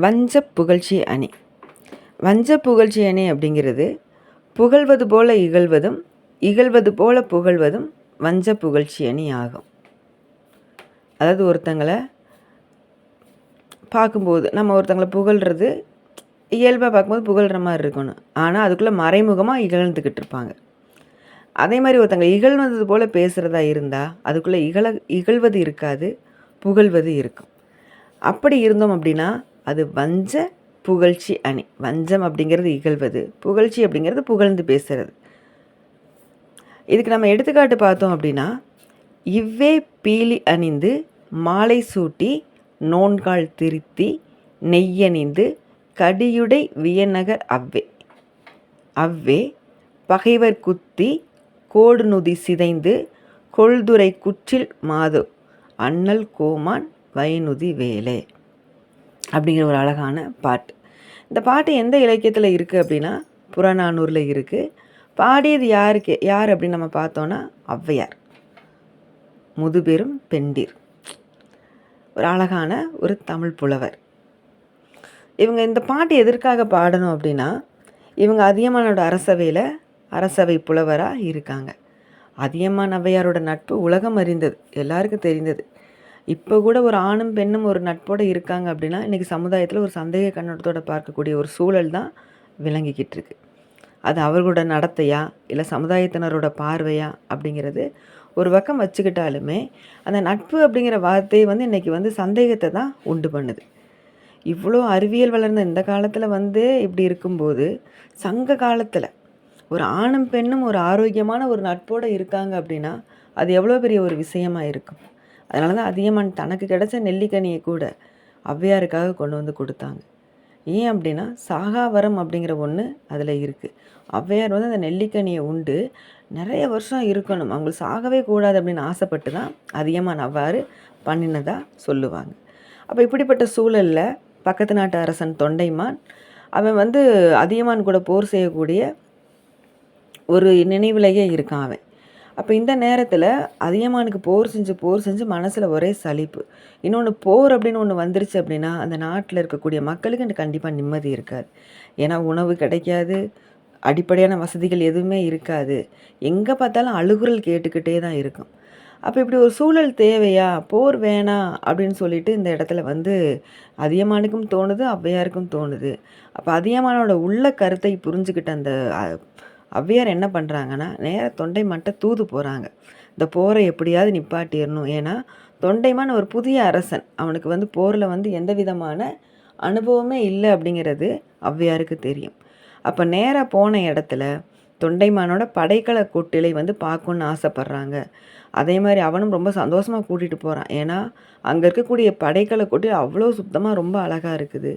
வஞ்ச புகழ்ச்சி அணி. வஞ்ச புகழ்ச்சி அணி அப்படிங்கிறது புகழ்வது போல இகழ்வதும் இகழ்வது போல புகழ்வதும் வஞ்ச புகழ்ச்சி அணி ஆகும். அதாவது ஒருத்தங்களை பார்க்கும்போது நம்ம ஒருத்தங்களை புகழ்கிறது இயல்பாக பார்க்கும்போது புகழ்கிற மாதிரி இருக்கணும். ஆனால் அதுக்குள்ளே மறைமுகமாக இகழ்ந்துக்கிட்டு இருப்பாங்க. அதே மாதிரி ஒருத்தங்க இகழ்வது போல் பேசுகிறதா இருந்தால் அதுக்குள்ளே இகழ்வது இருக்காது, புகழ்வது இருக்கும். அப்படி இருந்தோம் அப்படின்னா அது வஞ்ச புகழ்ச்சி அணி. வஞ்சம் அப்படிங்கிறது இகழ்வது, புகழ்ச்சி அப்படிங்கிறது புகழ்ந்து பேசுகிறது. இதுக்கு நம்ம எடுத்துக்காட்டு பார்த்தோம் அப்படின்னா, இவ்வே பீலி அணிந்து மாலை சூட்டி நோன்கால் திருத்தி நெய்யணிந்து கடியுடை வியநகர் அவ்வே அவ்வே பகைவர் குத்தி கோடு நுதி சிதைந்து கொள்துறை குற்றில் மாதோ அண்ணல் கோமான் வைநுதி வேலே அப்படிங்கிற ஒரு அழகான பாட்டு. இந்த பாட்டு எந்த இலக்கியத்தில் இருக்குது அப்படின்னா புறநானூரில் இருக்குது. பாடியது யார் அப்படின்னு நம்ம பார்த்தோன்னா ஔவையார், முதுபெரும் பெண்டீர், ஒரு அழகான ஒரு தமிழ் புலவர். இவங்க இந்த பாட்டு எதற்காக பாடணும் அப்படின்னா, இவங்க அதியமானோட அரசவை புலவராக இருக்காங்க. அதியமான் ஔவையாரோட நட்பு உலகம் அறிந்தது, எல்லாருக்கும் தெரிந்தது. இப்போ கூட ஒரு ஆணும் பெண்ணும் ஒரு நட்போடு இருக்காங்க அப்படின்னா இன்றைக்கி சமுதாயத்தில் ஒரு சந்தேக கண்ணோட்டத்தோடு பார்க்கக்கூடிய ஒரு சூழல் தான் விளங்கிக்கிட்டு இருக்கு. அது அவர்களோட நடத்தையா இல்லை சமுதாயத்தினரோட பார்வையா அப்படிங்கிறது ஒரு பக்கம் வச்சுக்கிட்டாலுமே அந்த நட்பு அப்படிங்கிற வார்த்தை இன்றைக்கி சந்தேகத்தை தான் உண்டு பண்ணுது. இவ்வளோ அறிவியல் வளர்ந்த இந்த காலத்தில் இப்படி இருக்கும்போது சங்க காலத்தில் ஒரு ஆணும் பெண்ணும் ஒரு ஆரோக்கியமான ஒரு நட்போடு இருக்காங்க அப்படின்னா அது எவ்வளோ பெரிய ஒரு விஷயமாக இருக்கும். அதனால தான் அதியமான் தனக்கு கிடைச்ச நெல்லிக்கனியை கூட ஔவையாருக்காக கொண்டு வந்து கொடுத்தாங்க. ஏன் அப்படின்னா சாகாவரம் அப்படிங்கிற ஒன்று அதில் இருக்குது. ஔவையார் அந்த நெல்லிக்கனியை உண்டு நிறைய வருஷம் இருக்கணும், அவங்களுக்கு சாகவே கூடாது அப்படின்னு ஆசைப்பட்டு தான் அதியமான் அவ்வாறு பண்ணினதாக சொல்லுவாங்க. அப்போ இப்படிப்பட்ட சூழலில் பக்கத்து நாட்டு அரசன் தொண்டைமான் அவன் அதியமான் கூட போர் செய்யக்கூடிய ஒரு நினைவிலேயே இருக்கான் அவன். அப்போ இந்த நேரத்தில் அதியமானுக்கு போர் செஞ்சு மனசில் ஒரே சலிப்பு. இன்னொன்று போர் அப்படின்னு ஒன்று வந்துருச்சு அப்படின்னா அந்த நாட்டில் இருக்கக்கூடிய மக்களுக்கு கண்டிப்பாக நிம்மதி இருக்காது. ஏன்னா உணவு கிடைக்காது, அடிப்படையான வசதிகள் எதுவுமே இருக்காது, எங்கே பார்த்தாலும் அழுகுரல் கேட்டுக்கிட்டே தான் இருக்கும். அப்போ இப்படி ஒரு சூழல் தேவையா, போர் வேணாம் அப்படின்னு சொல்லிட்டு இந்த இடத்துல அதியமானுக்கும் தோணுது, ஔவையாருக்கும் தோணுது. அப்போ அதியமானோட உள்ள கருத்தை புரிஞ்சுக்கிட்ட அந்த ஔவையார் என்ன பண்ணுறாங்கன்னா நேராக தொண்டைமான்ட்ட தூது போகிறாங்க. இந்த போரை எப்படியாவது நிப்பாட்டிடணும். ஏன்னா தொண்டைமான் ஒரு புதிய அரசன், அவனுக்கு போரில் எந்த விதமான அனுபவமே இல்லை அப்படிங்கிறது ஔவையாருக்கு தெரியும். அப்போ நேராக போன இடத்துல தொண்டைமானோட படைக்கல கொட்டிலை பார்க்கணுன்னு ஆசைப்பட்றாங்க. அதே மாதிரி அவனும் ரொம்ப சந்தோஷமாக கூட்டிகிட்டு போகிறான். ஏன்னா அங்கே இருக்கக்கூடிய படைக்கல கொட்டில் அவ்வளோ சுத்தமாக ரொம்ப அழகாக இருக்குது.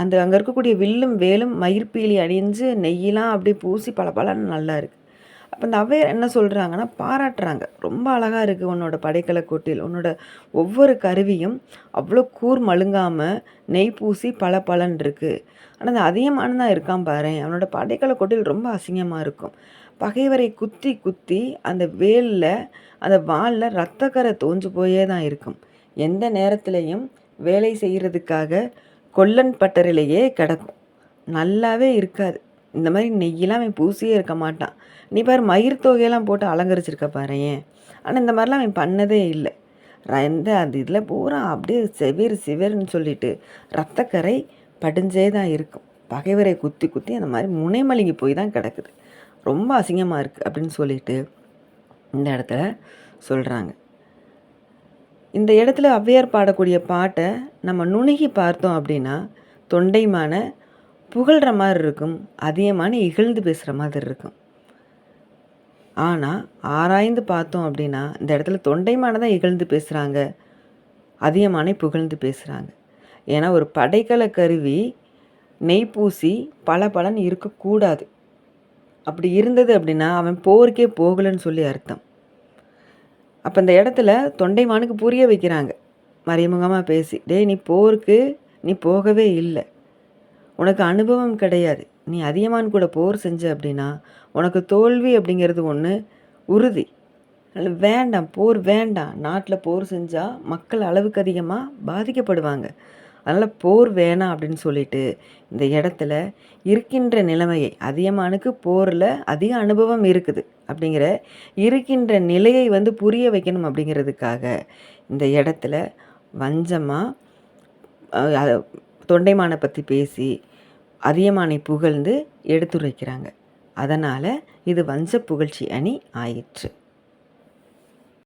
அங்கே இருக்கக்கூடிய வில்லும் வேலும் மயிர்பீலி அணிஞ்சு நெய்யெலாம் அப்படியே பூசி பலன்னு நல்லா இருக்குது. அப்போ இந்த ஔவையார் என்ன சொல்கிறாங்கன்னா பாராட்டுறாங்க, ரொம்ப அழகாக இருக்குது உன்னோட படைக்கல கொட்டில், உன்னோட ஒவ்வொரு கருவியும் அவ்வளோ கூர் மழுங்காமல் நெய் பூசி பலன்னு இருக்குது. ஆனால் அந்த அதிகமான தான் இருக்கான் பாரு, அவனோட படைக்கல கொட்டில் ரொம்ப அசிங்கமாக இருக்கும். பகைவரை குத்தி குத்தி அந்த வேலில் அந்த வாலில் இரத்தக்கரை தோஞ்சு போயே தான் இருக்கும். எந்த நேரத்துலையும் வேலை செய்கிறதுக்காக கொல்லன் பட்டறையிலேயே கிடக்கும், நல்லாவே இருக்காது. இந்த மாதிரி நெய்யெல்லாம் அவன் பூசியே இருக்க மாட்டான். நீ பாரு மயிர் தொகையெல்லாம் போட்டு அலங்கரிச்சிருக்க பாரு ஏன். ஆனால் இந்த மாதிரிலாம் அவன் பண்ணதே இல்லை. அந்த இதில் பூரா அப்படியே சிவர்னு சொல்லிட்டு இரத்தக்கரை படிஞ்சே தான் இருக்கும். பகைவரை குத்தி குத்தி அந்த மாதிரி முனைமலிங்கி போய் தான் கிடக்குது, ரொம்ப அசிங்கமாக இருக்குது அப்படின்னு சொல்லிட்டு இந்த இடத்துல சொல்கிறாங்க. இந்த இடத்துல ஔவையார் பாடக்கூடிய பாட்டை நம்ம நுணுகி பார்த்தோம் அப்படின்னா தொண்டைமான புகழ்கிற மாதிரி இருக்கும், அதியமான இகழ்ந்து பேசுகிற மாதிரி இருக்கும். ஆனால் ஆராய்ந்து பார்த்தோம் அப்படின்னா இந்த இடத்துல தொண்டைமான தான் இகழ்ந்து பேசுகிறாங்க, அதியமானை புகழ்ந்து பேசுகிறாங்க. ஏன்னா ஒரு படைக்கல கருவி நெய் பூசி பலன்னு இருக்கக்கூடாது. அப்படி இருந்தது அப்படின்னா அவன் போருக்கே போகலன்னு சொல்லி அர்த்தம். அப்போ இந்த இடத்துல தொண்டைமானுக்கு புரிய வைக்கிறாங்க மறைமுகமாக பேசி, நீ போருக்கு நீ போகவே இல்லை, உனக்கு அனுபவம் கிடையாது, நீ அதியமான் கூட போர் செஞ்ச அப்படின்னா உனக்கு தோல்வி அப்படிங்கிறது ஒன்று உறுதி. வேண்டாம், போர் வேண்டாம், நாட்டில் போர் செஞ்சால் மக்கள் அளவுக்கு அதிகமாக பாதிக்கப்படுவாங்க, அதனால் போர் வேணாம் அப்படின்னு சொல்லிட்டு இந்த இடத்துல இருக்கின்ற நிலைமையை, அதியமானுக்கு போரில் அதிக அனுபவம் இருக்குது அப்படிங்கிற இருக்கின்ற நிலையை வந்து புரிய வைக்கணும் அப்படிங்கிறதுக்காக இந்த இடத்துல வஞ்சமாக தொண்டைமானை பற்றி பேசி அதியமானை புகழ்ந்து எடுத்துரைக்கிறாங்க. அதனால் இது வஞ்ச புகழ்ச்சி அணி ஆயிற்று.